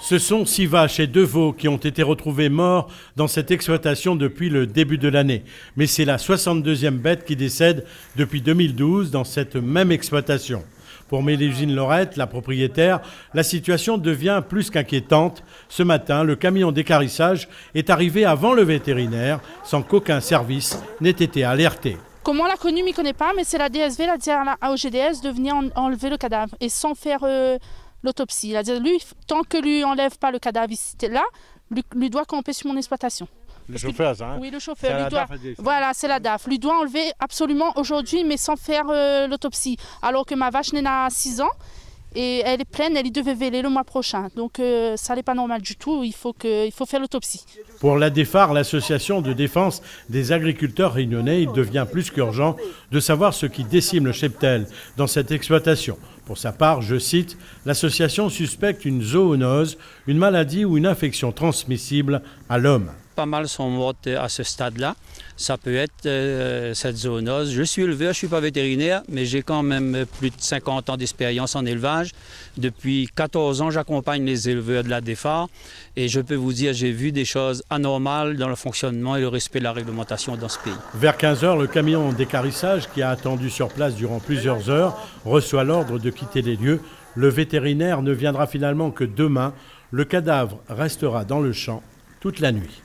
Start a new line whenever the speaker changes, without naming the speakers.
Ce sont 6 vaches et 2 veaux qui ont été retrouvés morts dans cette exploitation depuis le début de l'année. Mais c'est la 62e bête qui décède depuis 2012 dans cette même exploitation. Pour Mélégine Lorette, la propriétaire, la situation devient plus qu'inquiétante. Ce matin, le camion d'équarrissage est arrivé avant le vétérinaire sans qu'aucun service n'ait été alerté.
Comment on l'a connu, je ne connais pas, mais c'est la DSV, la dit au GDS de venir enlever le cadavre et sans faire l'autopsie. Il a dit, lui, tant que lui enlève pas le cadavre ici, là, lui doit camper sur mon exploitation.
Le chauffeur, ça, hein?
Oui, le chauffeur. Voilà, c'est la DAF. Lui doit enlever absolument aujourd'hui, mais sans faire l'autopsie. Alors que ma vache n'est à 6 ans et elle est pleine, elle y devait véler le mois prochain. Donc ça n'est pas normal du tout, il faut faire l'autopsie.
Pour la DEFAR, l'association de défense des agriculteurs réunionnais, il devient plus qu'urgent de savoir ce qui décime le cheptel dans cette exploitation. Pour sa part, je cite, l'association suspecte une zoonose, une maladie ou une infection transmissible à l'homme.
Pas mal sont mortes à ce stade-là. Ça peut être cette zoonose. Je suis éleveur, je ne suis pas vétérinaire, mais j'ai quand même plus de 50 ans d'expérience en élevage. Depuis 14 ans, j'accompagne les éleveurs de la DEFAR et je peux vous dire, j'ai vu des choses anormales dans le fonctionnement et le respect de la réglementation dans ce pays.
Vers 15h, le camion d'équarrissage qui a attendu sur place durant plusieurs heures reçoit l'ordre de quitter les lieux. Le vétérinaire ne viendra finalement que demain. Le cadavre restera dans le champ toute la nuit.